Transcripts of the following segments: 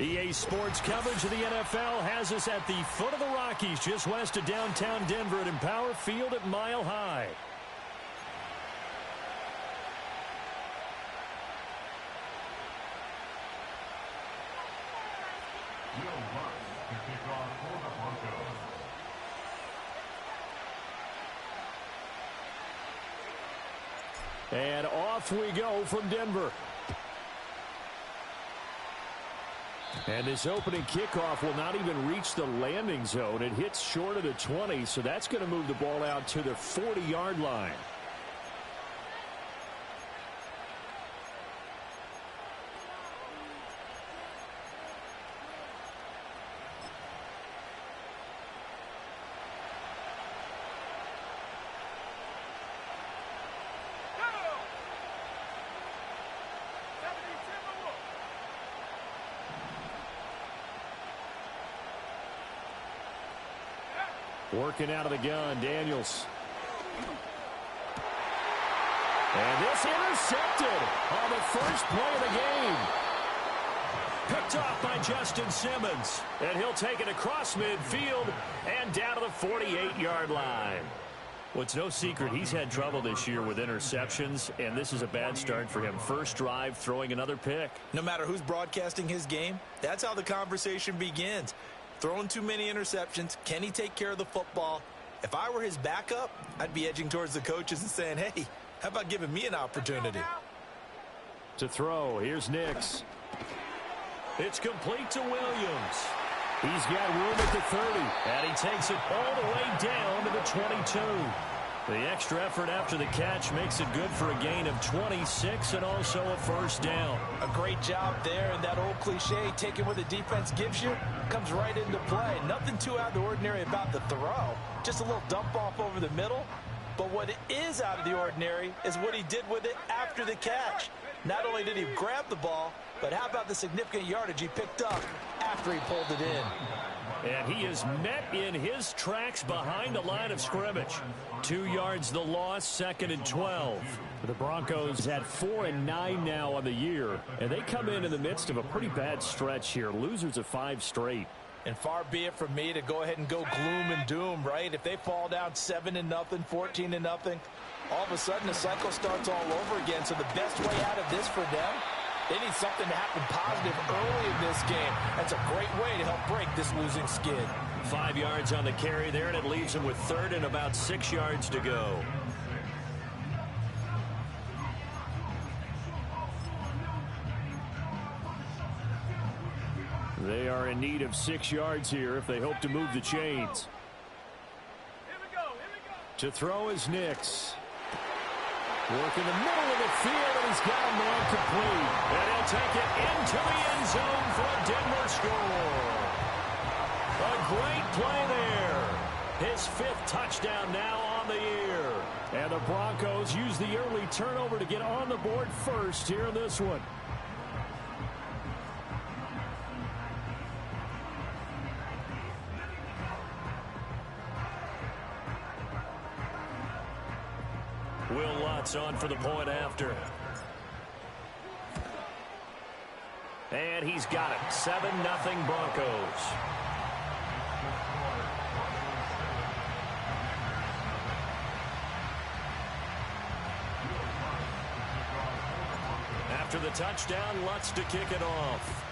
EA Sports coverage of the NFL has us at the foot of the Rockies, just west of downtown Denver at Empower Field at Mile High. And off we go from Denver. And this opening kickoff will not even reach the landing zone. It hits short of the 20, so that's going to move the ball out to the 40-yard line. Working out of the gun, Daniels. And this intercepted on the first play of the game. Picked off by Justin Simmons. And he'll take it across midfield and down to the 48-yard line. Well, it's no secret he's had trouble this year with interceptions, and this is a bad start for him. First drive, throwing another pick. No matter who's broadcasting his game, that's how the conversation begins. Throwing too many interceptions. Can he take care of the football? If I were his backup, I'd be edging towards the coaches and saying, hey, how about giving me an opportunity? To throw, here's Nix. It's complete to Williams. He's got room at the 30, and he takes it all the way down to the 22. The extra effort after the catch makes it good for a gain of 26 and also a first down. A great job there, and that old cliche, taking what the defense gives you, comes right into play. Nothing too out of the ordinary about the throw. Just a little dump off over the middle. But what is out of the ordinary is what he did with it after the catch. Not only did he grab the ball, but how about the significant yardage he picked up after he pulled it in? And he is met in his tracks behind the line of scrimmage. 2 yards the loss, 2nd and 12. The Broncos had 4-9 now on the year, and they come in the midst of a pretty bad stretch here. Losers of 5 straight. And far be it from me to go ahead and go gloom and doom, right? If they fall down 7-0, 14-0, all of a sudden the cycle starts all over again. So the best way out of this for them, they need something to happen positive early in this game. That's a great way to help break this losing skid. 5 yards on the carry there, and it leaves them with 3rd and about 6 yards to go. They are in need of 6 yards here if they hope to move the chains. To throw is Nix. Work in the middle of the field, and he's got a man complete. And he'll take it into the end zone for a Denver score. A great play there. His 5th touchdown now on the year. And the Broncos use the early turnover to get on the board first here in this one. Will Lutz on for the point after. And he's got it. 7-0 Broncos. After the touchdown, Lutz to kick it off.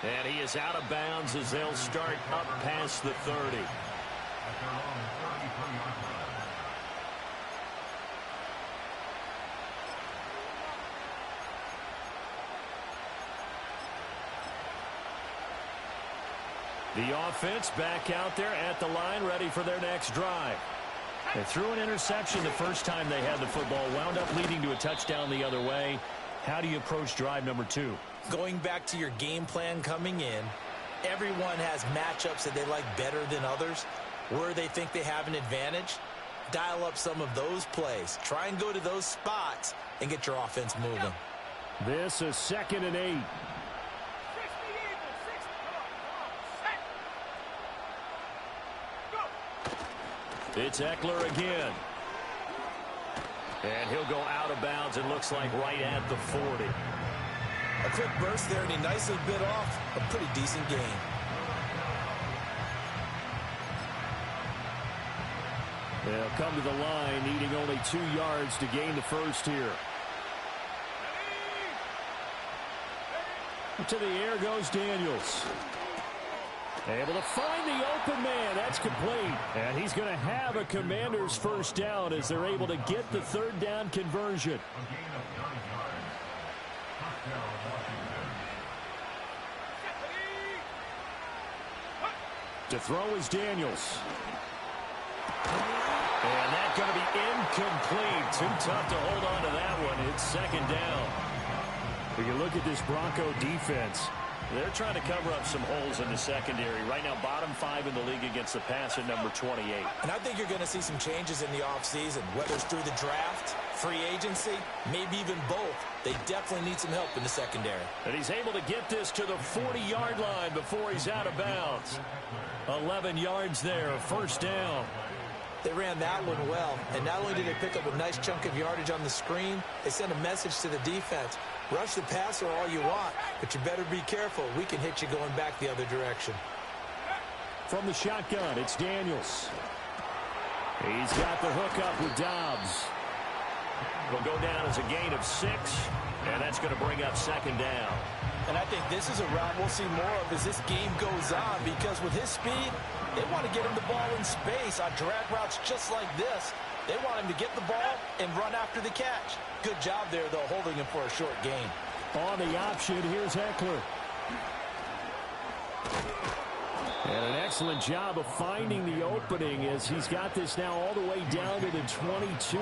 And he is out of bounds as they'll start up past the 30. The offense back out there at the line, ready for their next drive. They threw an interception the first time they had the football, wound up leading to a touchdown the other way. How do you approach drive number 2? Going back to your game plan coming in, everyone has matchups that they like better than others. Where they think they have an advantage, dial up some of those plays. Try and go to those spots and get your offense moving. This is 2nd and 8. It's Eckler again. And he'll go out of bounds, it looks like right at the 40. A quick burst there, and he nicely bit off a pretty decent gain. They'll come to the line, needing only 2 yards to gain the first here. To the air goes Daniels. Able to find the open man. That's complete. And he's going to have a Commander's first down as they're able to get the third down conversion. To throw is Daniels. And that's going to be incomplete. Too tough to hold on to that one. It's second down. When you look at this Bronco defense, they're trying to cover up some holes in the secondary. Right now, bottom 5 in the league against the pass at number 28. And I think you're going to see some changes in the offseason, whether it's through the draft, free agency, maybe even both. They definitely need some help in the secondary. And he's able to get this to the 40-yard line before he's out of bounds. 11 yards there, first down. They ran that one well, and not only did they pick up a nice chunk of yardage on the screen, they sent a message to the defense. Rush the passer all you want, but you better be careful. We can hit you going back the other direction. From the shotgun, it's Daniels. He's got the hook up with Dobbs. Will go down as a gain of 6, and that's going to bring up second down. And I think this is a route we'll see more of as this game goes on, because with his speed, they want to get him the ball in space on drag routes just like this. They want him to get the ball and run after the catch. Good job there, though, holding him for a short gain. On the option, here's Eckler. And an excellent job of finding the opening as he's got this now all the way down to the 22.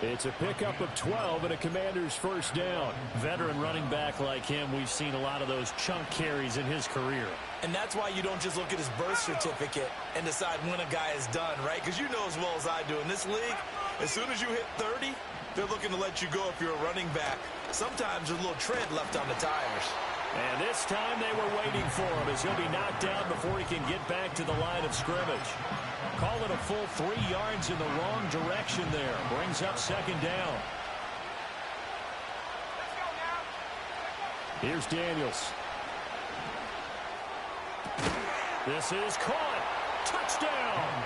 It's a pickup of 12 and a Commander's first down. Veteran running back like him, we've seen a lot of those chunk carries in his career. And that's why you don't just look at his birth certificate and decide when a guy is done, right? Because you know as well as I do, in this league, as soon as you hit 30, they're looking to let you go if you're a running back. Sometimes there's a little tread left on the tires. And this time they were waiting for him as he'll be knocked down before he can get back to the line of scrimmage. Call it a full 3 yards in the wrong direction there. Brings up second down. Here's Daniels. This is caught. Touchdown.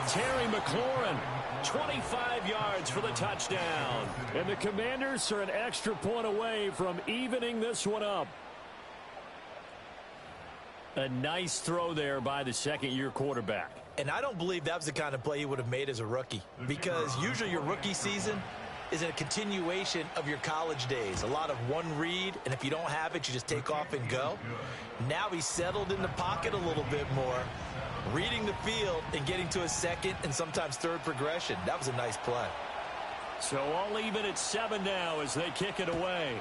Terry McLaurin, 25 yards for the touchdown. And the Commanders are an extra point away from evening this one up. A nice throw there by the second-year quarterback. And I don't believe that was the kind of play he would have made as a rookie, because usually your rookie season is a continuation of your college days. A lot of one read, and if you don't have it, you just take off and go. Now he's settled in the pocket a little bit more, reading the field and getting to a second and sometimes third progression. That was a nice play. So all even at 7 now as they kick it away.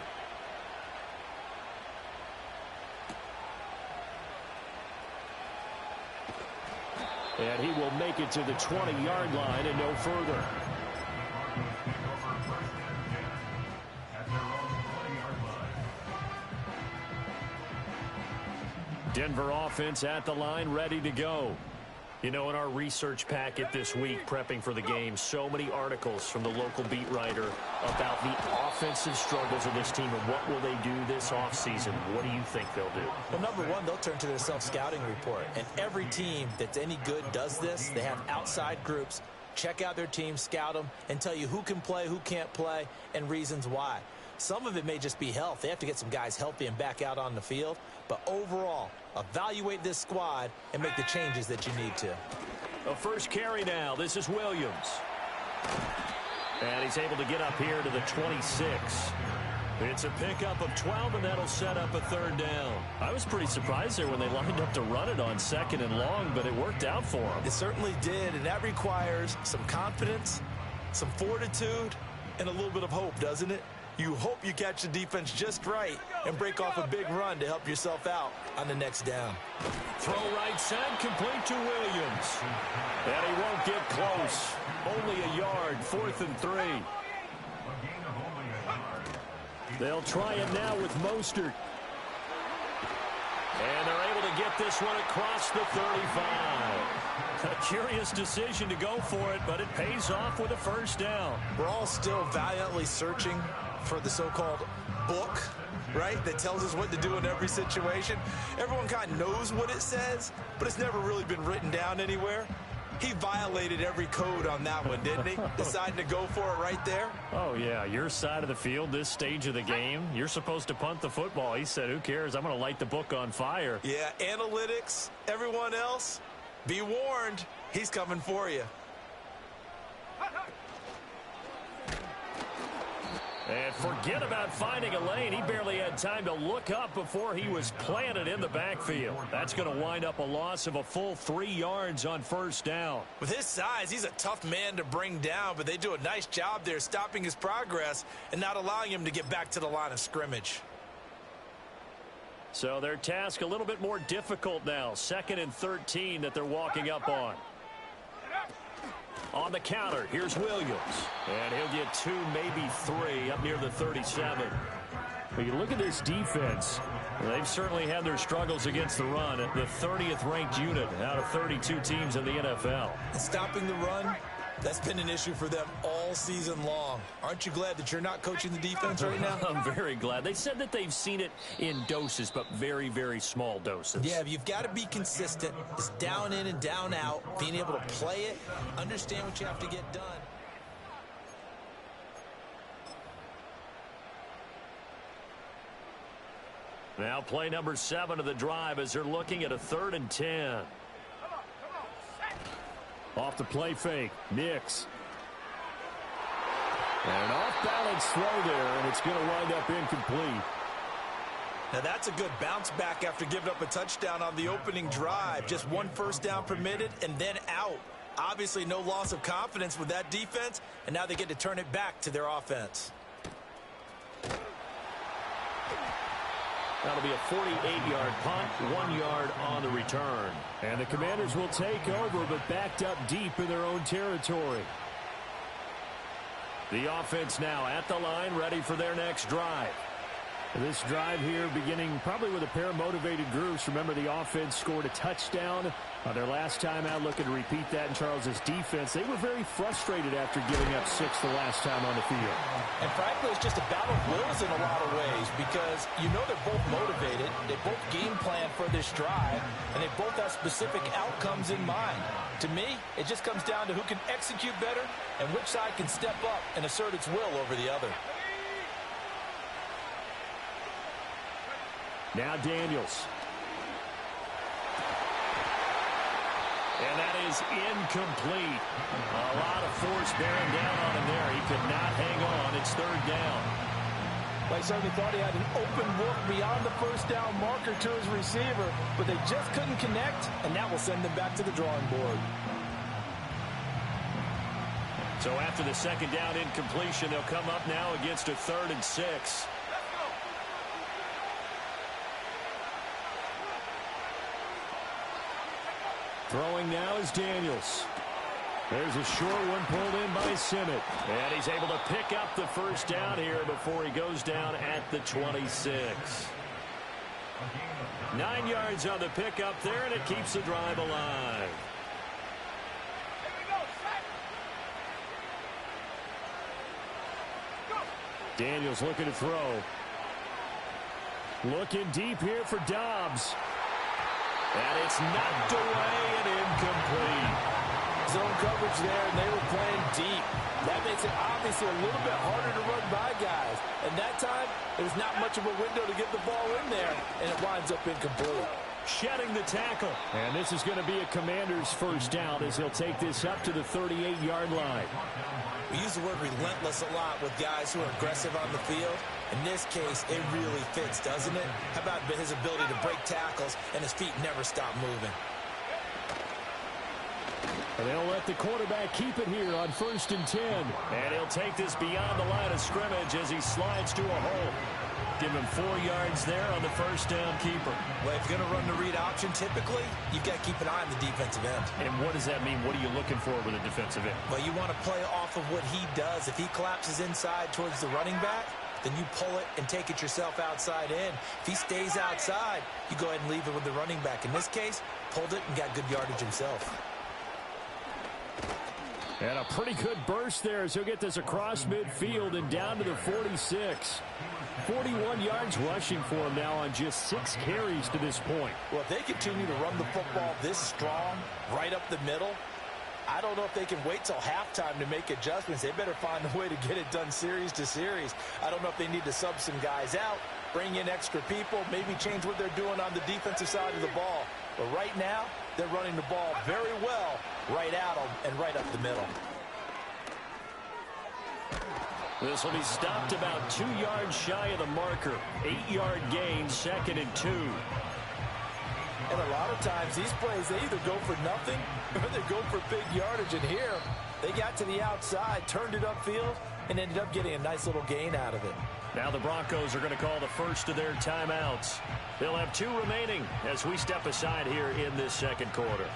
And he will make it to the 20-yard line and no further. Denver offense at the line, ready to go. You know, in our research packet this week, prepping for the game, so many articles from the local beat writer about the offensive struggles of this team and what will they do this offseason. What do you think they'll do? Well, number one, they'll turn to their self-scouting report. And every team that's any good does this. They have outside groups. Check out their team, scout them, and tell you who can play, who can't play, and reasons why. Some of it may just be health. They have to get some guys healthy and back out on the field. But overall, evaluate this squad and make the changes that you need to. A first carry now. This is Williams. And he's able to get up here to the 26. It's a pickup of 12, and that'll set up a third down. I was pretty surprised there when they lined up to run it on second and long, but it worked out for them. It certainly did, and that requires some confidence, some fortitude, and a little bit of hope, doesn't it? You hope you catch the defense just right and break off a big run to help yourself out on the next down. Throw right side, complete to Williams. And he won't get close. Only a yard, 4th and 3. They'll try it now with Mostert. And they're able to get this one across the 35. A curious decision to go for it, but it pays off with a first down. We're all still valiantly searching for the so-called book, right, that tells us what to do in every situation. Everyone kind of knows what it says, but it's never really been written down anywhere. He violated every code on that one, didn't he? Deciding to go for it right there. Oh, yeah, your side of the field, this stage of the game, you're supposed to punt the football. He said, who cares? I'm going to light the book on fire. Yeah, analytics, everyone else, be warned, he's coming for you. And forget about finding a lane. He barely had time to look up before he was planted in the backfield. That's going to wind up a loss of a full 3 yards on first down. With his size, he's a tough man to bring down, but they do a nice job there stopping his progress and not allowing him to get back to the line of scrimmage. So their task a little bit more difficult now. 2nd and 13 that they're walking up on. On the counter, here's Williams. And he'll get 2, maybe 3 up near the 37. But you look at this defense. They've certainly had their struggles against the run. The 30th ranked unit out of 32 teams in the NFL. And stopping the run, that's been an issue for them all season long. Aren't you glad that you're not coaching the defense right now? I'm very glad. They said that they've seen it in doses, but very, very small doses. Yeah, you've got to be consistent. It's down in and down out, being able to play it, understand what you have to get done. Now play number 7 of the drive as they're looking at a 3rd and 10. Off the play fake, Nix. And an off-balance throw there, and it's going to wind up incomplete. Now that's a good bounce back after giving up a touchdown on the opening drive. Just 1 first down permitted and then out. Obviously no loss of confidence with that defense, and now they get to turn it back to their offense. That'll be a 48-yard punt, 1 yard on the return. And the Commanders will take over, but backed up deep in their own territory. The offense now at the line, ready for their next drive. This drive here beginning probably with a pair of motivated groups. Remember, the offense scored a touchdown on their last time out. Looking to repeat that in Charles's defense. They were very frustrated after giving up 6 the last time on the field. And frankly, it's just a battle of wills in a lot of ways because you know they're both motivated. They both game plan for this drive, and they both have specific outcomes in mind. To me, it just comes down to who can execute better and which side can step up and assert its will over the other. Now Daniels. And that is incomplete. A lot of force bearing down on him there. He could not hang on. It's 3rd down. Well, he certainly thought he had an open look beyond the first down marker to his receiver, but they just couldn't connect, and that will send them back to the drawing board. So after the 2nd down incompletion, they'll come up now against a 3rd and 6. Throwing now is Daniels. There's a short one pulled in by Simmett. And he's able to pick up the first down here before he goes down at the 26. 9 yards on the pickup there, and it keeps the drive alive. Daniels looking to throw. Looking deep here for Dobbs. And it's knocked away and incomplete. Zone coverage there, and they were playing deep. That makes it obviously a little bit harder to run by guys. And that time, there's not much of a window to get the ball in there, and it winds up incomplete. Shedding the tackle. And this is going to be a Commander's first down as he'll take this up to the 38-yard line. We use the word relentless a lot with guys who are aggressive on the field. In this case, it really fits, doesn't it? How about his ability to break tackles and his feet never stop moving? And they'll let the quarterback keep it here on 1st and 10. And he'll take this beyond the line of scrimmage as he slides to a hole. Give him 4 yards there on the first down keeper. Well, if you're going to run the read option, typically, you've got to keep an eye on the defensive end. And what does that mean? What are you looking for with a defensive end? Well, you want to play off of what he does. If he collapses inside towards the running back, then you pull it and take it yourself outside in. If he stays outside, you go ahead and leave it with the running back. In this case, pulled it and got good yardage himself. And a pretty good burst there as he'll get this across midfield and down to the 46. 41 yards rushing for him now on just 6 carries to this point. Well, if they continue to run the football this strong, right up the middle, I don't know if they can wait till halftime to make adjustments. They better find a way to get it done series to series. I don't know if they need to sub some guys out, bring in extra people, maybe change what they're doing on the defensive side of the ball. But right now, they're running the ball very well right at them and right up the middle. This will be stopped about 2 yards shy of the marker. 8-yard gain, 2nd and 2. And a lot of times these plays, they either go for nothing or they go for big yardage. And here, they got to the outside, turned it upfield, and ended up getting a nice little gain out of it. Now the Broncos are going to call the first of their timeouts. They'll have 2 remaining as we step aside here in this second quarter.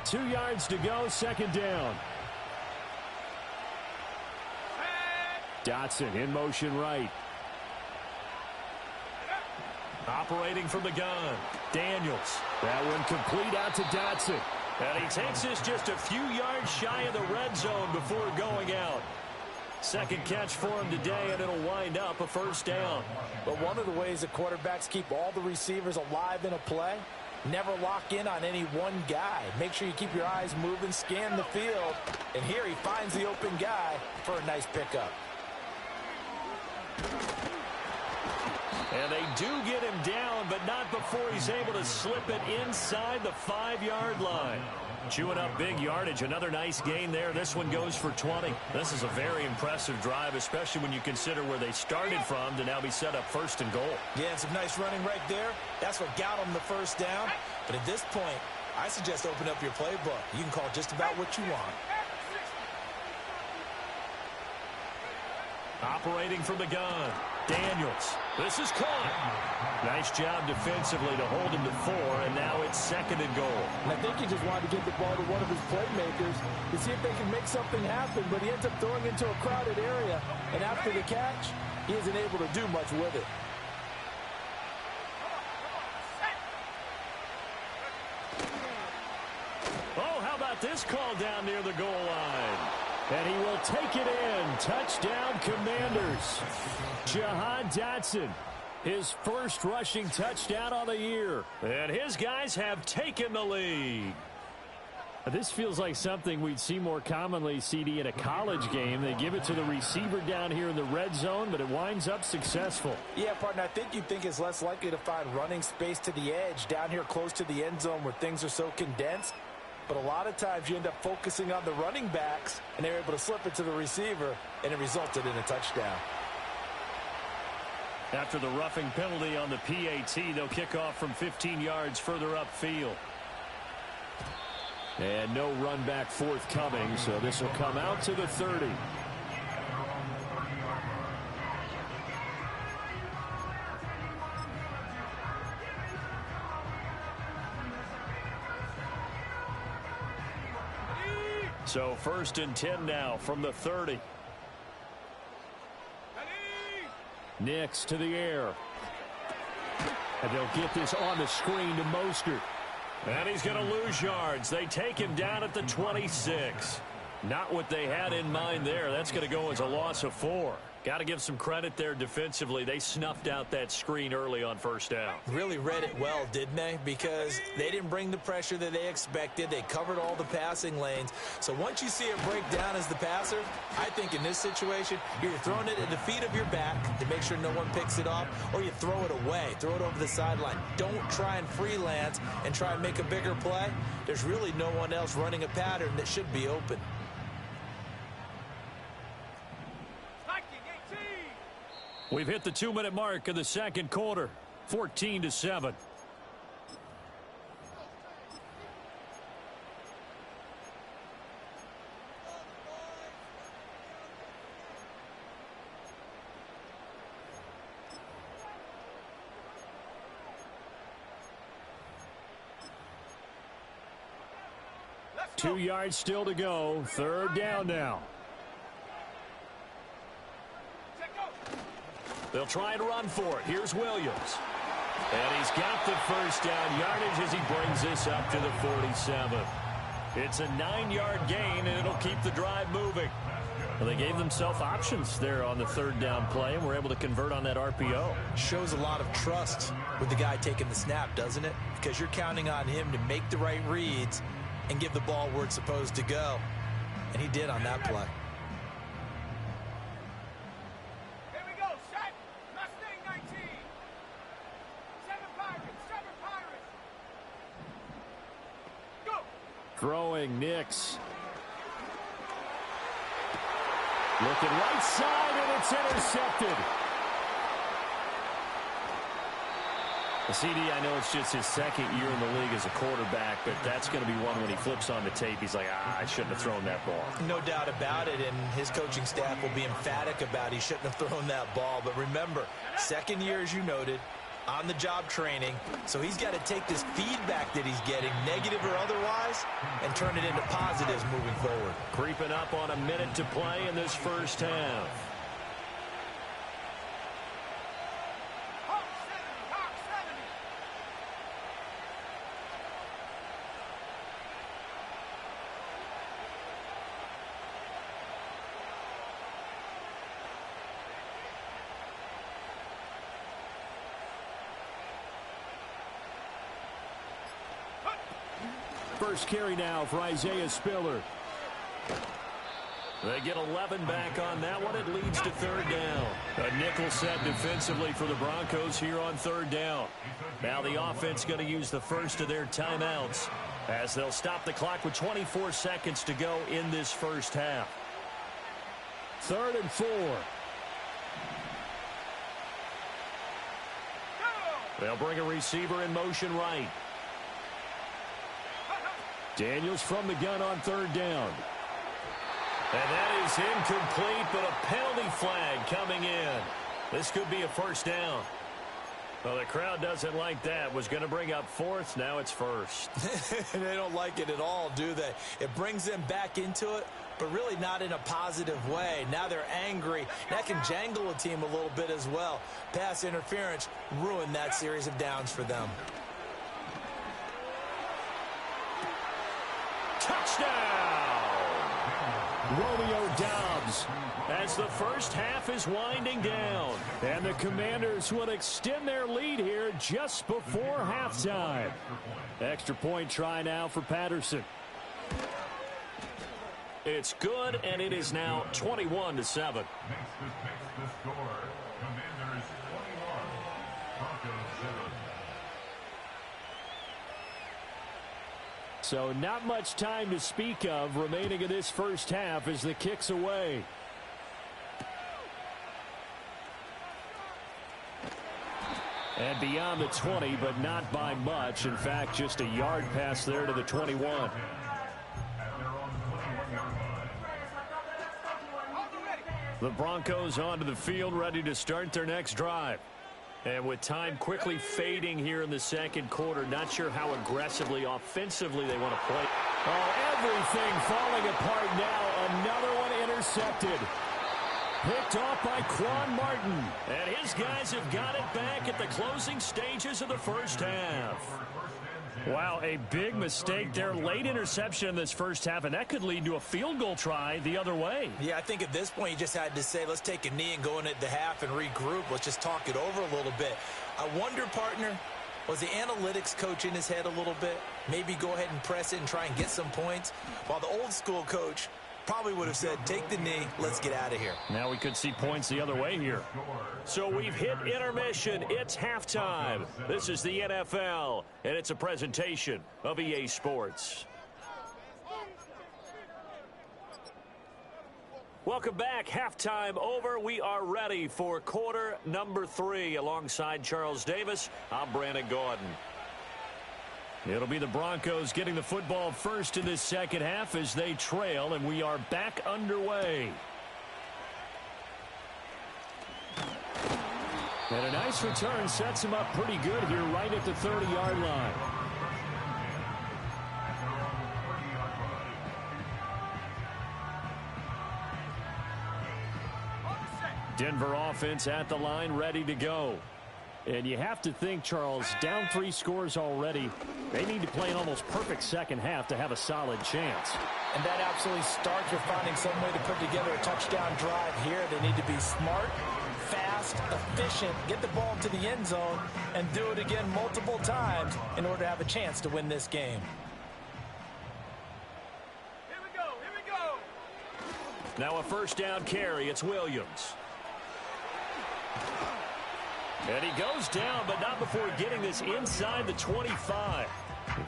2 yards to go, 2nd down. Dotson in motion right. Operating from the gun. Daniels. That one complete out to Dotson. And he takes this just a few yards shy of the red zone before going out. Second catch for him today, and it'll wind up a first down. But one of the ways that quarterbacks keep all the receivers alive in a play, never lock in on any one guy. Make sure you keep your eyes moving, scan the field. And here he finds the open guy for a nice pickup. And they do get him down, but not before he's able to slip it inside the 5-yard line. Chewing up big yardage. Another nice gain there. This one goes for 20. This is a very impressive drive, especially when you consider where they started from to now be set up 1st and goal. Yeah, some nice running right there. That's what got them the first down. But at this point, I suggest open up your playbook. You can call just about what you want. Operating from the gun. Daniels. This is caught. Nice job defensively to hold him to 4, and now it's 2nd and goal. And I think he just wanted to get the ball to one of his playmakers to see if they can make something happen, but he ends up throwing into a crowded area, and after the catch, he isn't able to do much with it. Oh, how about this call down near the goal line? And he will take it in. Touchdown, Commanders. Jahan Dotson, his first rushing touchdown on the year. And his guys have taken the lead. This feels like something we'd see more commonly, CD, in a college game. They give it to the receiver down here in the red zone, but it winds up successful. Yeah, partner, I think you'd think it's less likely to find running space to the edge down here close to the end zone where things are so condensed. But a lot of times you end up focusing on the running backs, and they're able to slip it to the receiver, and it resulted in a touchdown. After the roughing penalty on the PAT, they'll kick off from 15 yards further upfield. And no run back forthcoming, so this will come out to the 30. So 1st and 10 now from the 30. Nix to the air. And they'll get this on the screen to Mostert. And he's going to lose yards. They take him down at the 26. Not what they had in mind there. That's going to go as a loss of 4. Got to give some credit there defensively. They snuffed out that screen early on 1st down. Really read it well, didn't they? Because they didn't bring the pressure that they expected. They covered all the passing lanes. So once you see it break down as the passer, I think in this situation, you're throwing it at the feet of your back to make sure no one picks it off, or you throw it away, throw it over the sideline. Don't try and freelance and try and make a bigger play. There's really no one else running a pattern that should be open. We've hit the 2-minute mark of the second quarter. 14-7. Two yards still to go. 3rd down now. They'll try and run for it. Here's Williams. And he's got the first down yardage as he brings this up to the 47. It's a 9-yard gain, and it'll keep the drive moving. Well, they gave themselves options there on the third down play, and were able to convert on that RPO. Shows a lot of trust with the guy taking the snap, doesn't it? Because you're counting on him to make the right reads and give the ball where it's supposed to go. And he did on that play. Here we go, set. Mustang 19. 7 Pirates, 7 Pirates. Go. Throwing Nix. Looking right side, and it's intercepted. The CD, I know it's just his second year in the league as a quarterback, but that's going to be one when he flips on the tape. He's like, I shouldn't have thrown that ball. No doubt about it, and his coaching staff will be emphatic about he shouldn't have thrown that ball. But remember, second year, as you noted, on-the-job training, so he's got to take this feedback that he's getting, negative or otherwise, and turn it into positives moving forward. Creeping up on a minute to play in this first half. Hawk 70, Hawk 70. First carry now for Isaiah Spiller. They get 11 back on that one. It leads to third down. A nickel set defensively for the Broncos here on third down. Now the offense going to use the first of their timeouts as they'll stop the clock with 24 seconds to go in this first half. 3rd and 4. They'll bring a receiver in motion right. Daniels from the gun on third down. And that is incomplete, but a penalty flag coming in. This could be a first down. Well, the crowd doesn't like that. Was going to bring up fourth. Now it's first. They don't like it at all, do they? It brings them back into it, but really not in a positive way. Now they're angry. That can jangle a team a little bit as well. Pass interference ruined that series of downs for them. Touchdown! Romeo Doubs as the first half is winding down. And the Commanders will extend their lead here just before halftime. Extra point try now for Patterson. It's good, and it is now 21-7. Makes the score. Commanders 21, Broncos 7. So not much time to speak of remaining in this first half as the kick's away. And beyond the 20, but not by much. In fact, just a yard pass there to the 21. The Broncos onto the field, ready to start their next drive. And with time quickly fading here in the second quarter, not sure how aggressively, offensively they want to play. Oh, everything falling apart now. Another one intercepted. Picked off by Quan Martin. And his guys have got it back at the closing stages of the first half. Wow, a big mistake there. Late interception in this first half, and that could lead to a field goal try the other way. Yeah, I think at this point you just had to say, let's take a knee and go in at the half and regroup. Let's just talk it over a little bit. I wonder, partner, was the analytics coach in his head a little bit? Maybe go ahead and press it and try and get some points, while the old school coach probably would have said, take the knee, let's get out of here. Now we could see points the other way here. So we've hit intermission. It's halftime. This is the NFL, and it's a presentation of EA Sports. Welcome back. Halftime over. We are ready for quarter number 3. Alongside Charles Davis, I'm Brandon Gordon. It'll be the Broncos getting the football first in this second half as they trail, and we are back underway. And a nice return sets him up pretty good here right at the 30-yard line. Denver offense at the line, ready to go. And you have to think, Charles, down 3 scores already. They need to play an almost perfect second half to have a solid chance. And that absolutely starts with finding some way to put together a touchdown drive here. They need to be smart, fast, efficient, get the ball into the end zone, and do it again multiple times in order to have a chance to win this game. Here we go, here we go. Now a first down carry. It's Williams. And he goes down, but not before getting this inside the 25.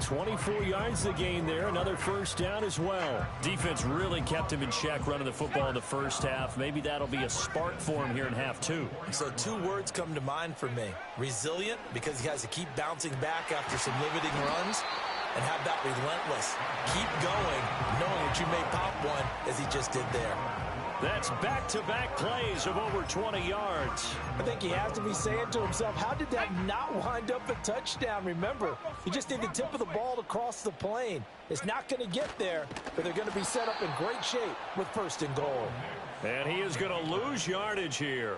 24 yards the gain there. Another first down as well. Defense really kept him in check running the football in the first half. Maybe that'll be a spark for him here in half 2. So 2 words come to mind for me. Resilient, because he has to keep bouncing back after some limiting runs. And how about relentless? Keep going, knowing that you may pop one, as he just did there. That's back-to-back plays of over 20 yards. I think he has to be saying to himself, how did that not wind up a touchdown? Remember, you just need the tip of the ball to cross the plane. It's not going to get there, but they're going to be set up in great shape with first and goal. And he is going to lose yardage here.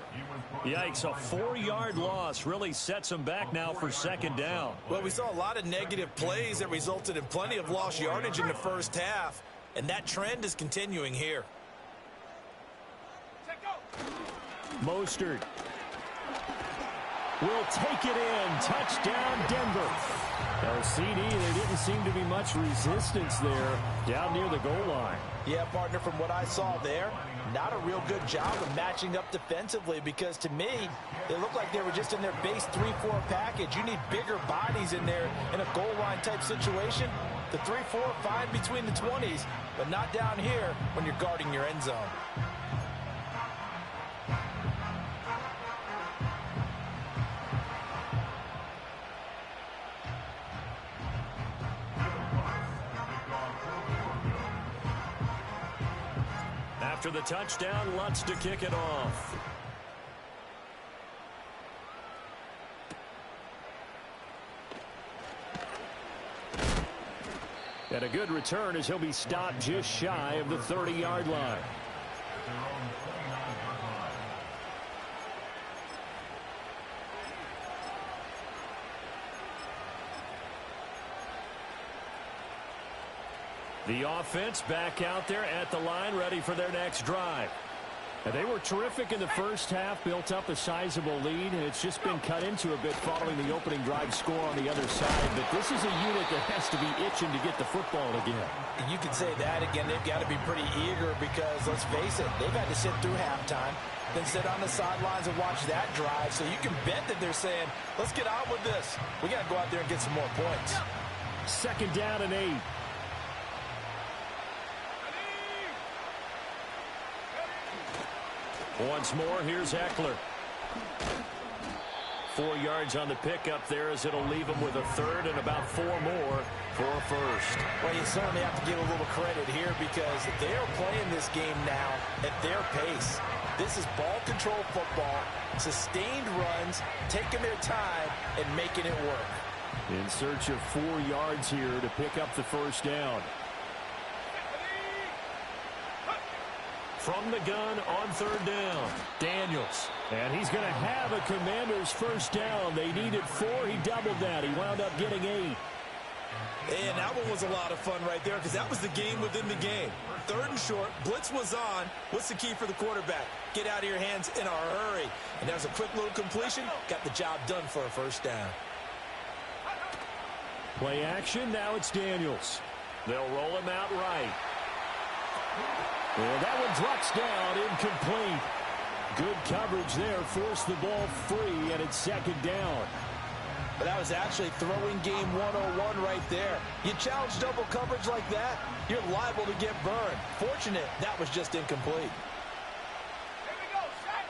Yikes, a 4-yard loss really sets him back now for second down. Well, we saw a lot of negative plays that resulted in plenty of lost yardage in the first half, and that trend is continuing here. Mostert will take it in. Touchdown, Denver. Now, CD, there didn't seem to be much resistance there down near the goal line. Yeah, partner, from what I saw there, not a real good job of matching up defensively, because to me, they looked like they were just in their base 3-4 package. You need bigger bodies in there in a goal line type situation. The 3-4 fine between the 20s, but not down here when you're guarding your end zone. After the touchdown, Lutz to kick it off. And a good return as he'll be stopped just shy of the 30-yard line. The offense back out there at the line, ready for their next drive. And they were terrific in the first half, built up a sizable lead, and it's just been cut into a bit following the opening drive score on the other side. But this is a unit that has to be itching to get the football again. You could say that again. They've got to be pretty eager because, let's face it, they've had to sit through halftime, then sit on the sidelines and watch that drive. So you can bet that they're saying, let's get on with this. We got to go out there and get some more points. Second down and 8. Once more, here's Eckler. 4 yards on the pickup there as it'll leave him with a third and about 4 more for a first. Well, you certainly have to give a little credit here because they are playing this game now at their pace. This is ball control football, sustained runs, taking their time and making it work. In search of 4 yards here to pick up the first down. From the gun on third down, Daniels. And he's going to have a Commanders first down. They needed 4. He doubled that. He wound up getting 8. And that one was a lot of fun right there because that was the game within the game. Third and short, blitz was on. What's the key for the quarterback? Get out of your hands in a hurry. And there's a quick little completion. Got the job done for a first down. Play action. Now it's Daniels. They'll roll him out right. Well, that one drops down, incomplete. Good coverage there, forced the ball free, and it's second down. But that was actually throwing game 101 right there. You challenge double coverage like that, you're liable to get burned. Fortunate, that was just incomplete. Here we go, set.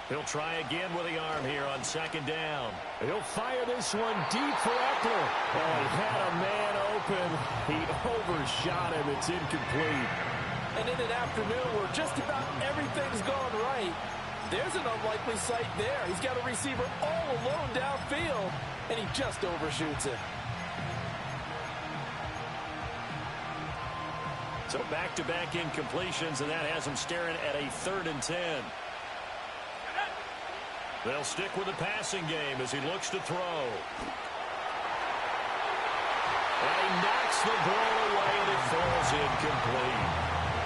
He'll try again with the arm here on second down. He'll fire this one deep for Eckler. Oh, he had a man open. He overshot him. It's incomplete. And in an afternoon where just about everything's gone right, there's an unlikely sight there. He's got a receiver all alone downfield, and he just overshoots it. So back-to-back incompletions, and that has him staring at a 3rd and 10. They'll stick with the passing game as he looks to throw. And he knocks the ball away, and it falls incomplete.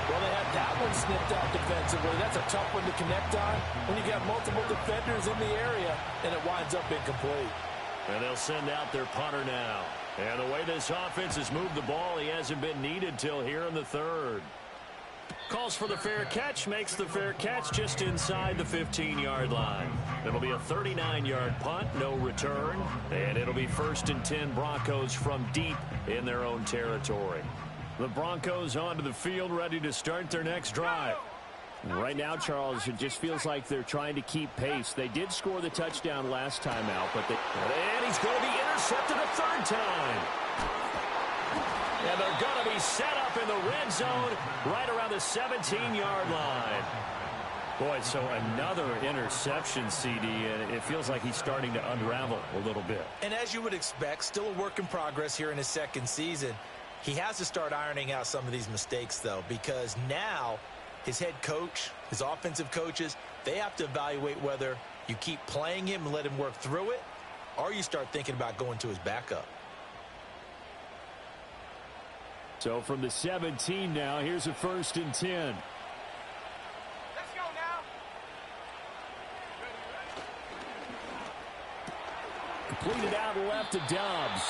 Well, they had that one snipped out defensively. That's a tough one to connect on when you got multiple defenders in the area, and it winds up incomplete. And they'll send out their punter now. And the way this offense has moved the ball, he hasn't been needed till here in the third. Calls for the fair catch, makes the fair catch just inside the 15-yard line. It'll be a 39-yard punt, no return, and it'll be 1st and 10 Broncos from deep in their own territory. The Broncos onto the field, ready to start their next drive. Right now, Charles, it just feels like they're trying to keep pace. They did score the touchdown last time out, but and he's going to be intercepted a third time. And they're going to be set up in the red zone right around the 17-yard line. Boy, so another interception, CD, and it feels like he's starting to unravel a little bit. And as you would expect, still a work in progress here in his second season. He has to start ironing out some of these mistakes, though, because now his head coach, his offensive coaches, they have to evaluate whether you keep playing him and let him work through it, or you start thinking about going to his backup. So from the 17 now, here's a 1st and 10. Let's go now. Completed out left to Dobbs.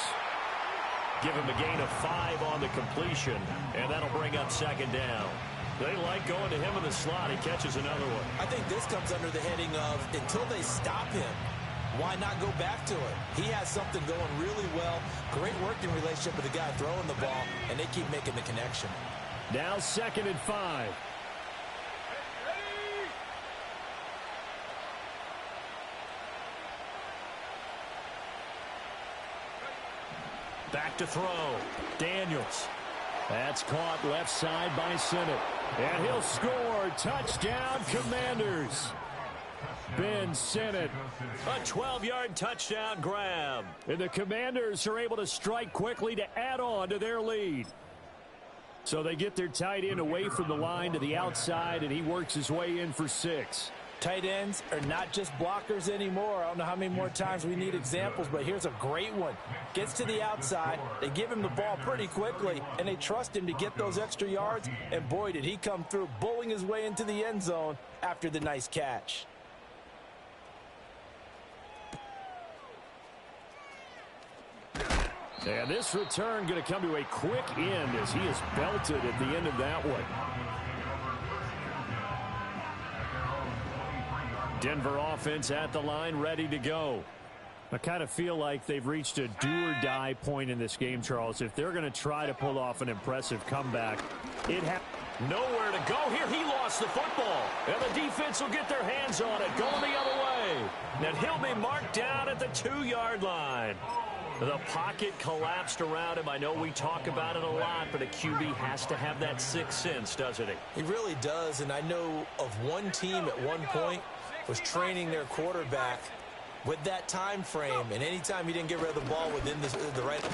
Give him a gain of 5 on the completion, and that'll bring up 2nd down. They like going to him in the slot. He catches another one. I think this comes under the heading of until they stop him, why not go back to it? He has something going really well. Great working relationship with the guy throwing the ball, and they keep making the connection. Now 2nd and 5. Back to throw. Daniels. That's caught left side by Sinnott. And he'll score. Touchdown, Commanders. Ben Sinnott. A 12-yard touchdown grab. And the Commanders are able to strike quickly to add on to their lead. So they get their tight end away from the line to the outside, and he works his way in for 6. Tight ends are not just blockers anymore. I don't know how many more times we need examples, but here's a great one. Gets to the outside, they give him the ball pretty quickly, and they trust him to get those extra yards, and boy, did he come through, bowling his way into the end zone after the nice catch. And this return going to come to a quick end as he is belted at the end of that one. Denver offense at the line, ready to go. I kind of feel like they've reached a do-or-die point in this game, Charles. If they're going to try to pull off an impressive comeback, nowhere to go here. He lost the football, and the defense will get their hands on it, going the other way. And he'll be marked down at the 2-yard line. The pocket collapsed around him. I know we talk about it a lot, but a QB has to have that sixth sense, doesn't he? He really does, and I know of one team at one point was training their quarterback with that time frame, and anytime he didn't get rid of the ball within the right.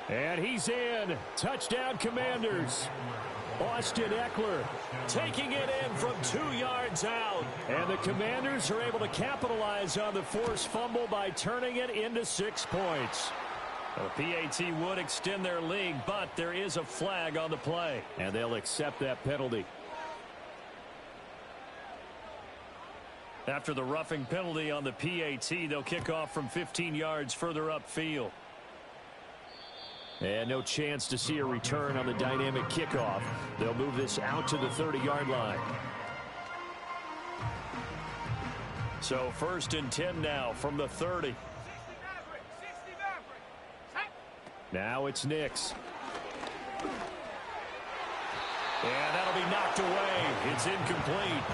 And he's in. Touchdown, Commanders. Austin Eckler taking it in from 2 yards out. And the Commanders are able to capitalize on the forced fumble by turning it into 6 points. The PAT would extend their lead, but there is a flag on the play, and they'll accept that penalty. After the roughing penalty on the PAT, they'll kick off from 15 yards further upfield. And no chance to see a return on the dynamic kickoff. They'll move this out to the 30-yard line. So 1st and 10 now from the 30. Now it's Nix. And that'll be knocked away. It's incomplete.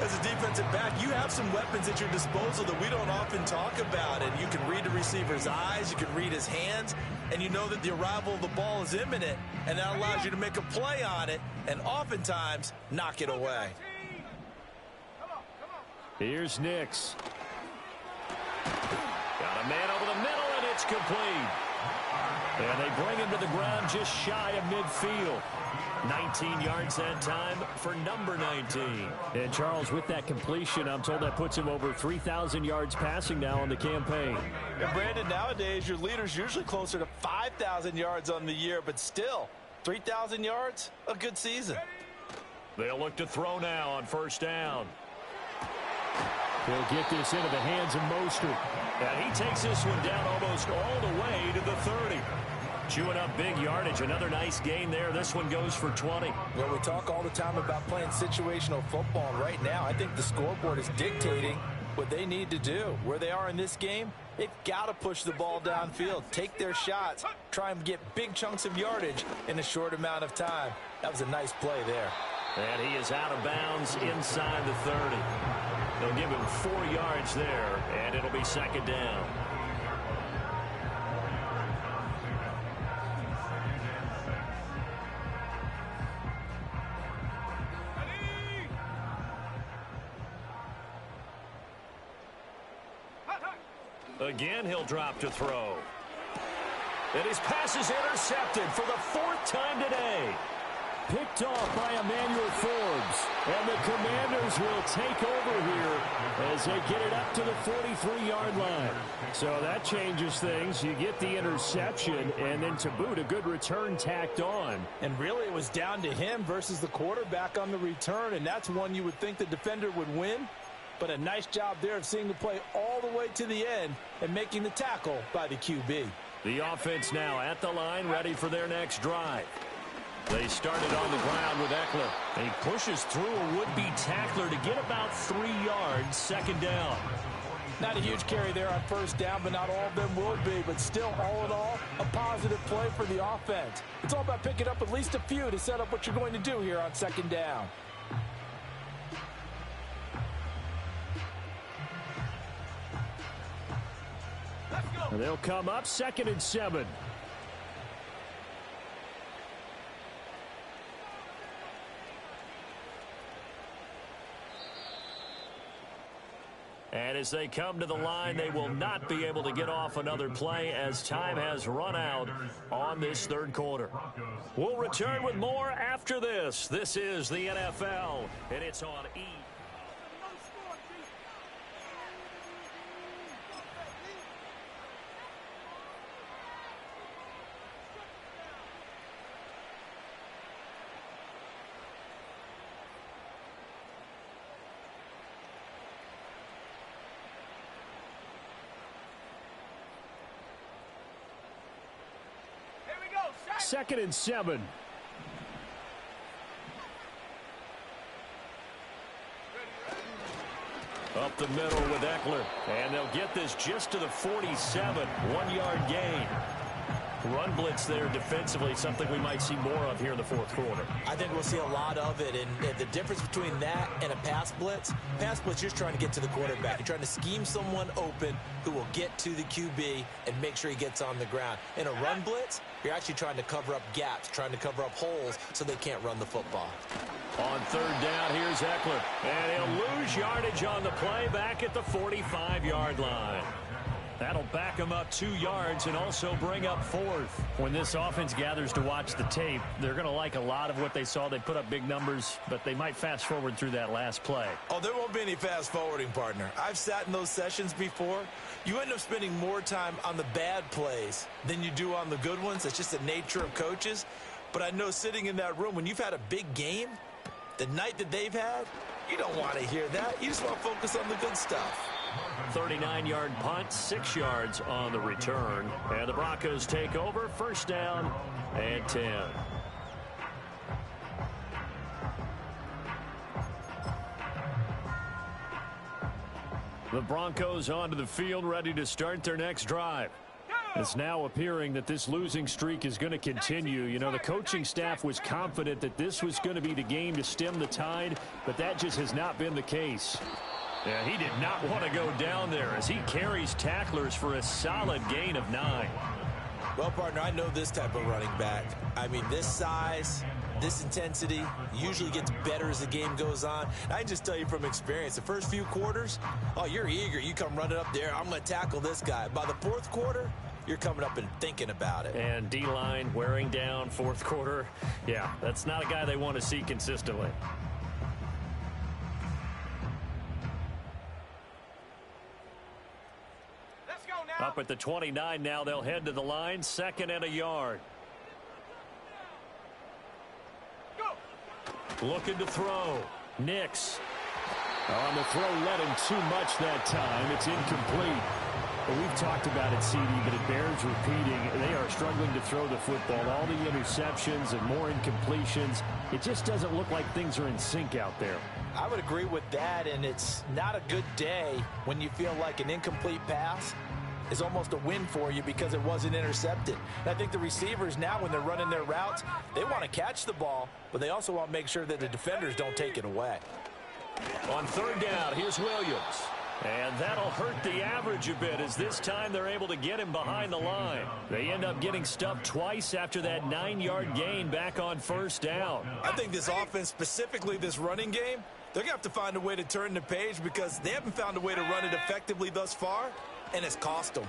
As a defensive back, you have some weapons at your disposal that we don't often talk about. And you can read the receiver's eyes, you can read his hands, and you know that the arrival of the ball is imminent, and that allows you to make a play on it and oftentimes knock it away. Here's Nix. Got a man over the middle, and it's complete. And they bring him to the ground just shy of midfield. 19 yards that time for number 19. And Charles, with that completion, I'm told that puts him over 3,000 yards passing now on the campaign. And Brandon, nowadays your leader's usually closer to 5,000 yards on the year, but still, 3,000 yards, a good season. They'll look to throw now on first down. He'll get this into the hands of Mostert. And he takes this one down almost all the way to the 30. Chewing up big yardage. Another nice gain there. This one goes for 20. Well, we talk all the time about playing situational football. Right now, I think the scoreboard is dictating what they need to do. Where they are in this game, they've got to push the ball downfield, take their shots, try and get big chunks of yardage in a short amount of time. That was a nice play there. And he is out of bounds inside the 30. They'll give him 4 yards there, and it'll be second down. Again, he'll drop to throw. And his pass is intercepted for the 4th time today. Picked off by Emmanuel Forbes. And the Commanders will take over here as they get it up to the 43-yard line. So that changes things. You get the interception, and then to boot, a good return tacked on. And really, it was down to him versus the quarterback on the return, and that's one you would think the defender would win. But a nice job there of seeing the play all the way to the end and making the tackle by the QB. The offense now at the line, ready for their next drive. They started on the ground with Eckler. He pushes through a would-be tackler to get about 3 yards, second down. Not a huge carry there on first down, but not all of them will be. But still, all in all, a positive play for the offense. It's all about picking up at least a few to set up what you're going to do here on second down. And they'll come up 2nd and 7. And as they come to the line, they will not be able to get off another play as time has run out on this 3rd quarter. We'll return with more after this. This is the NFL, and it's on E! Second and 7. Up the middle with Eckler. And they'll get this just to the 47. 1-yard gain. Run blitz there defensively, something we might see more of here in the 4th quarter. I think we'll see a lot of it, and the difference between that and a pass blitz, you're just trying to get to the quarterback. You're trying to scheme someone open who will get to the QB and make sure he gets on the ground. In a run blitz, you're actually trying to cover up gaps, trying to cover up holes so they can't run the football. On 3rd down, here's Eckler. And he'll lose yardage on the play back at the 45-yard line. That'll back them up 2 yards and also bring up 4th. When this offense gathers to watch the tape, they're going to like a lot of what they saw. They put up big numbers, but they might fast forward through that last play. Oh, there won't be any fast forwarding, partner. I've sat in those sessions before. You end up spending more time on the bad plays than you do on the good ones. It's just the nature of coaches. But I know sitting in that room, when you've had a big game, the night that they've had, you don't want to hear that. You just want to focus on the good stuff. 39-yard punt, 6 yards on the return. And the Broncos take over, first down and 10. The Broncos onto the field, ready to start their next drive. It's now appearing that this losing streak is going to continue. You know, the coaching staff was confident that this was going to be the game to stem the tide, but that just has not been the case. Yeah, he did not want to go down there as he carries tacklers for a solid gain of 9. Well, partner, I know this type of running back. I mean, this size, this intensity usually gets better as the game goes on. I can just tell you from experience, the first few quarters, oh, you're eager. You come running up there, I'm going to tackle this guy. By the 4th quarter, you're coming up and thinking about it. And D-line wearing down fourth quarter. Yeah, that's not a guy they want to see consistently. Let's go now. Up at the 29 now, they'll head to the line, 2nd and a yard. Go. Looking to throw. Nix. On the throw, led him too much that time. It's incomplete. But we've talked about it, CD, but it bears repeating. They are struggling to throw the football. All the interceptions and more incompletions. It just doesn't look like things are in sync out there. I would agree with that, and it's not a good day when you feel like an incomplete pass is almost a win for you because it wasn't intercepted. And I think the receivers now, when they're running their routes, they want to catch the ball, but they also want to make sure that the defenders don't take it away. On 3rd down, here's Williams. And that'll hurt the average a bit as this time they're able to get him behind the line. They end up getting stuffed twice after that 9-yard gain back on 1st down. I think this offense, specifically this running game, they're going to have to find a way to turn the page because they haven't found a way to run it effectively thus far, and it's cost them.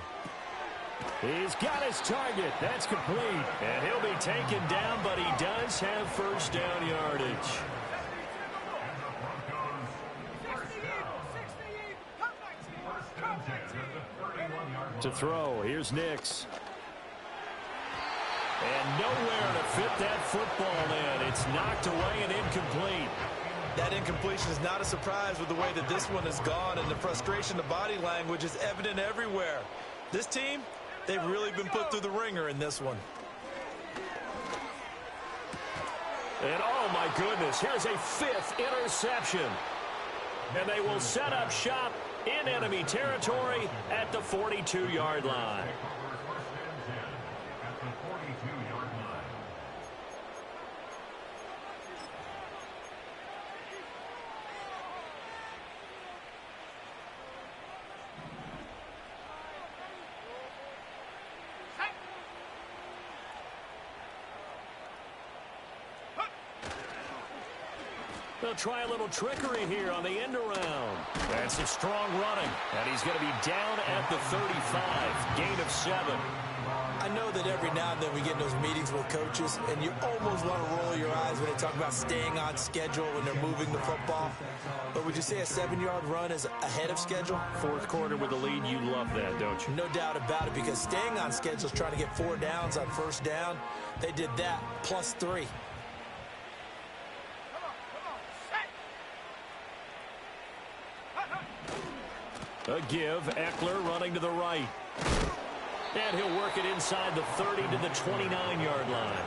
He's got his target. That's complete. And he'll be taken down, but he does have 1st down yardage. To throw, here's Nix. And nowhere to fit that football in. It's knocked away and incomplete. That incompletion is not a surprise with the way that this one has gone, and the frustration, the body language is evident everywhere. This team, they've really been put through the ringer in this one. And oh my goodness, here's a 5th interception. And they will set up shop in enemy territory at the 42-yard line. They'll try a little trickery here on the end around. That's a strong running. And he's going to be down at the 35. Gain of 7. I know that every now and then we get in those meetings with coaches, and you almost want to roll your eyes when they talk about staying on schedule when they're moving the football. But would you say a 7-yard run is ahead of schedule? Fourth quarter with the lead, you love that, don't you? No doubt about it, because staying on schedule is trying to get 4 downs on 1st down. They did that, plus 3. A give, Eckler running to the right. And he'll work it inside the 30 to the 29-yard line.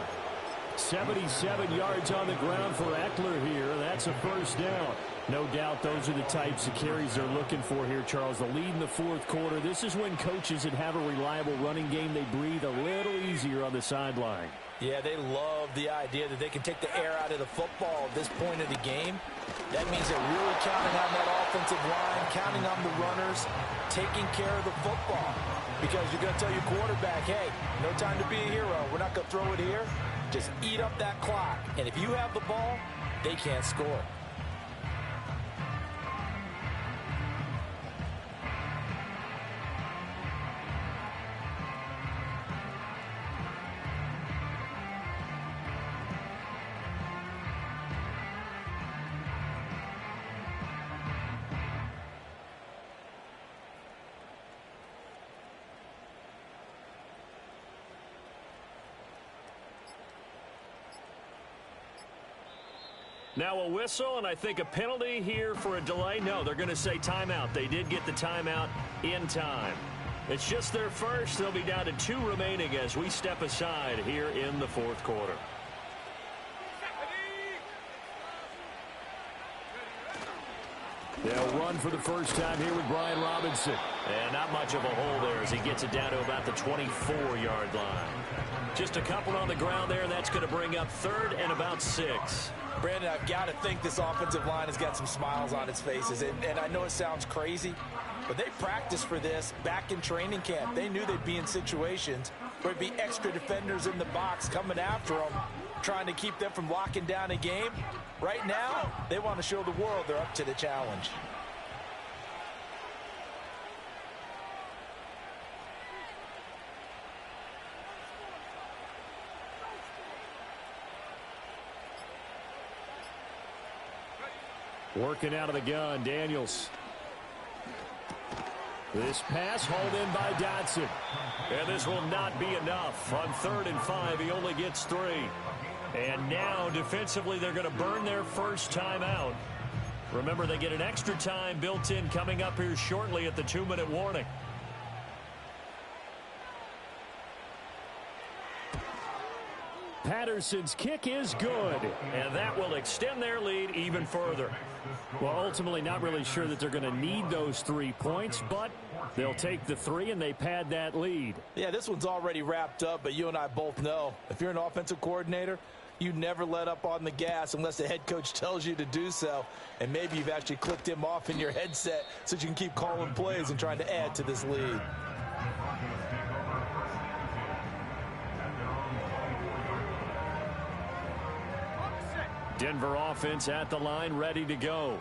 77 yards on the ground for Eckler here. That's a 1st down. No doubt those are the types of carries they're looking for here, Charles. The lead in the fourth quarter. This is when coaches that have a reliable running game, they breathe a little easier on the sideline. Yeah, they love the idea that they can take the air out of the football at this point of the game. That means they're really counting on that offensive line, counting on the runners, taking care of the football. Because you're going to tell your quarterback, hey, no time to be a hero. We're not going to throw it here. Just eat up that clock. And if you have the ball, they can't score. Now a whistle, and I think a penalty here for a delay. No, they're going to say timeout. They did get the timeout in time. It's just their first. They'll be down to 2 remaining as we step aside here in the fourth quarter. They'll run for the first time here with Brian Robinson. And not much of a hole there as he gets it down to about the 24-yard line. Just a couple on the ground there. That's going to bring up 3rd and about 6. Brandon, I've got to think this offensive line has got some smiles on its faces. And I know it sounds crazy, but they practiced for this back in training camp. They knew they'd be in situations where it'd be extra defenders in the box coming after them, trying to keep them from locking down a game. Right now, they want to show the world they're up to the challenge. Working out of the gun, Daniels. This pass hauled in by Dotson. And this will not be enough. On 3rd and 5, he only gets 3. And now, defensively, they're going to burn their first timeout. Remember, they get an extra time built in coming up here shortly at the 2-minute warning. Patterson's kick is good, and that will extend their lead even further. Well, ultimately, not really sure that they're going to need those 3 points, but they'll take the 3 and they pad that lead. Yeah, this one's already wrapped up, but you and I both know if you're an offensive coordinator, you never let up on the gas unless the head coach tells you to do so. And maybe you've actually clicked him off in your headset so you can keep calling plays and trying to add to this lead. Denver offense at the line, ready to go.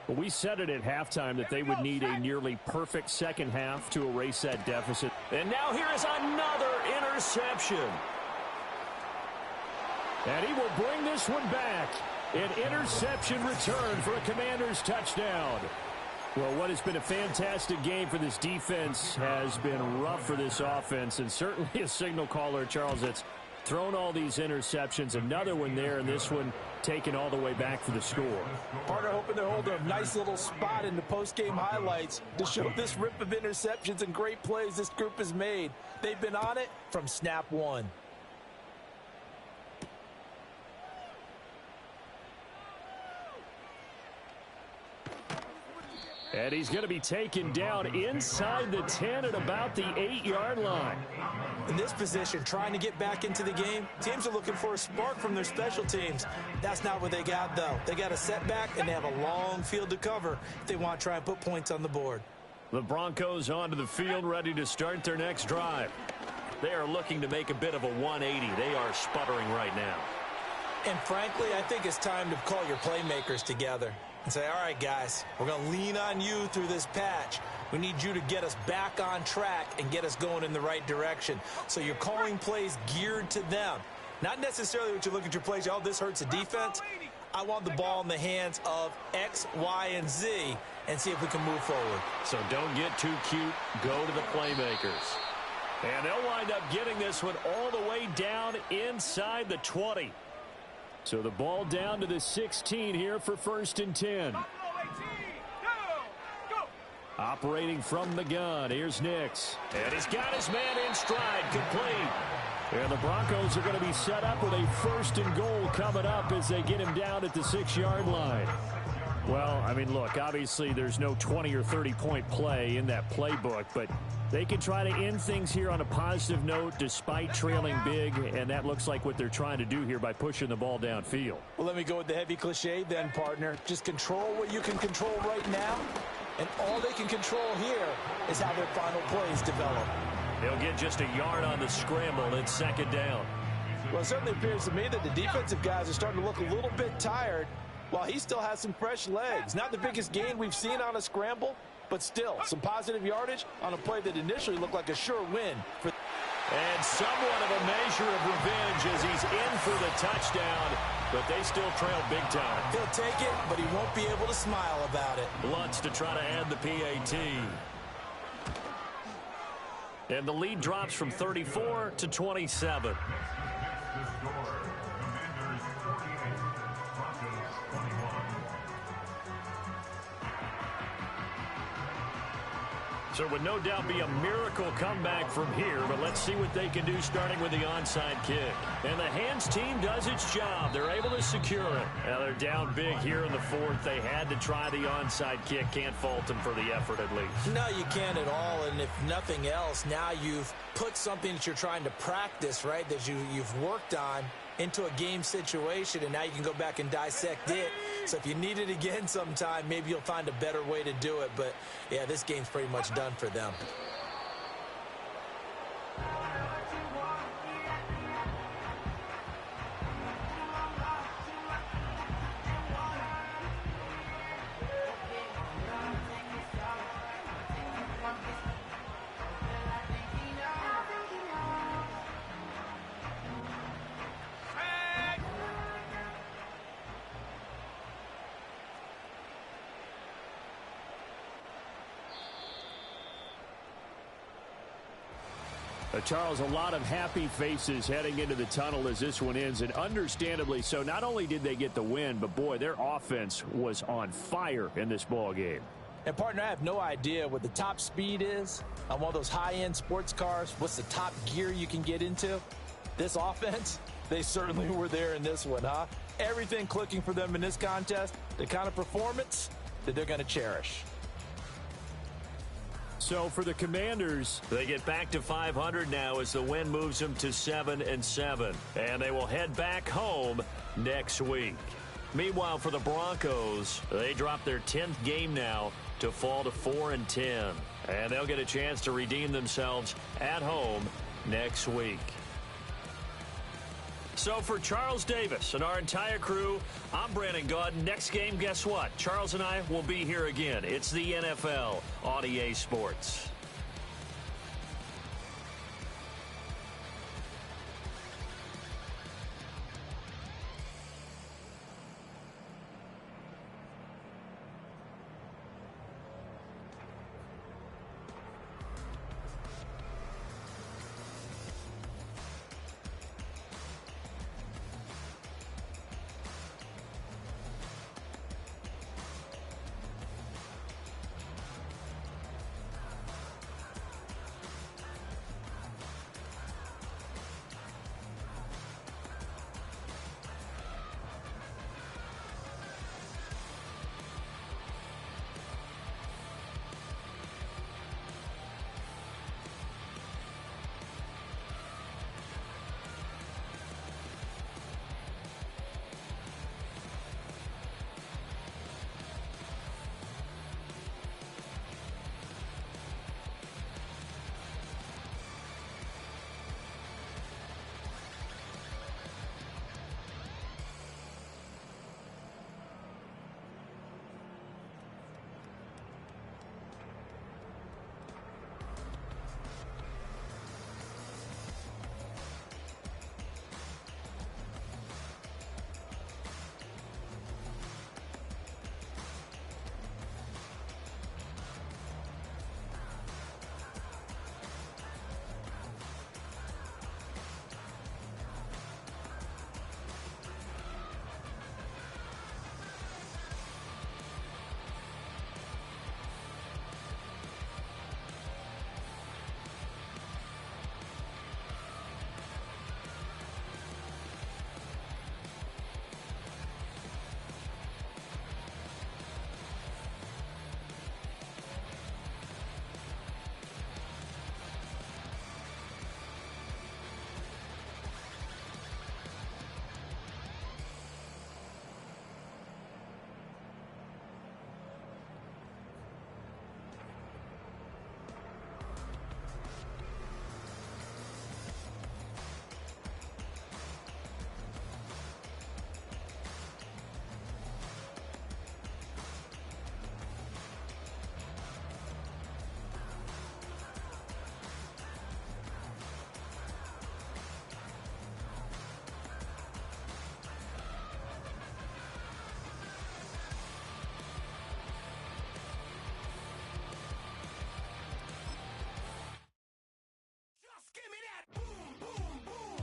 Well, we said it at halftime that they would need a nearly perfect second half to erase that deficit. And now here is another interception. And he will bring this one back. An interception return for a Commanders touchdown. Well, what has been a fantastic game for this defense has been rough for this offense, and certainly a signal caller, Charles, that's thrown all these interceptions. Another one there, and this one taken all the way back for the score. Partner hoping to hold a nice little spot in the post-game highlights to show this rip of interceptions and great plays this group has made. They've been on it from snap one. And he's going to be taken down inside the 10 at about the 8-yard line. In this position, trying to get back into the game, teams are looking for a spark from their special teams. That's not what they got, though. They got a setback, and they have a long field to cover if they want to try and put points on the board. The Broncos onto the field, ready to start their next drive. They are looking to make a bit of a 180. They are sputtering right now. And frankly, I think it's time to call your playmakers together and say, all right, guys, we're going to lean on you through this patch. We need you to get us back on track and get us going in the right direction. So you're calling plays geared to them. Not necessarily what you look at your plays, oh, this hurts the defense. I want the ball in the hands of X, Y, and Z and see if we can move forward. So don't get too cute. Go to the playmakers. And they'll wind up getting this one all the way down inside the 20. So the ball down to the 16 here for 1st and 10. Operating from the gun, here's Nix. And he's got his man in stride, complete. And the Broncos are going to be set up with a 1st and goal coming up as they get him down at the 6-yard line. Well, I mean, look, obviously there's no 20 or 30-point play in that playbook, but they can try to end things here on a positive note despite trailing big, and that looks like what they're trying to do here by pushing the ball downfield. Well, let me go with the heavy cliche then, partner. Just control what you can control right now, and all they can control here is how their final plays develop. They'll get just a yard on the scramble and 2nd down. Well, it certainly appears to me that the defensive guys are starting to look a little bit tired while he still has some fresh legs. Not the biggest gain we've seen on a scramble, but still some positive yardage on a play that initially looked like a sure win. And somewhat of a measure of revenge as he's in for the touchdown, but they still trail big time. He'll take it, but he won't be able to smile about it. Lutz to try to add the PAT. And the lead drops from 34 to 27. So it would no doubt be a miracle comeback from here, but let's see what they can do starting with the onside kick. And the hands team does its job. They're able to secure it. Now they're down big here in the 4th. They had to try the onside kick. Can't fault them for the effort at least. No, you can't at all. And if nothing else, now you've put something that you're trying to practice, right, that you've worked on into a game situation, and now you can go back and dissect it. So if you need it again sometime, maybe you'll find a better way to do it. But, yeah, this game's pretty much done for them. Charles, a lot of happy faces heading into the tunnel as this one ends, and understandably so. Not only did they get the win, but, boy, their offense was on fire in this ball game. And, partner, I have no idea what the top speed is on one of those high-end sports cars. What's the top gear you can get into? This offense, they certainly were there in this one, huh? Everything clicking for them in this contest, the kind of performance that they're going to cherish. So for the Commanders, they get back to 500 now as the win moves them to 7-7. And they will head back home next week. Meanwhile, for the Broncos, they drop their 10th game now to fall to 4-10. And they'll get a chance to redeem themselves at home next week. So for Charles Davis and our entire crew, I'm Brandon Gaudin. Next game, guess what? Charles and I will be here again. It's the NFL on EA Sports.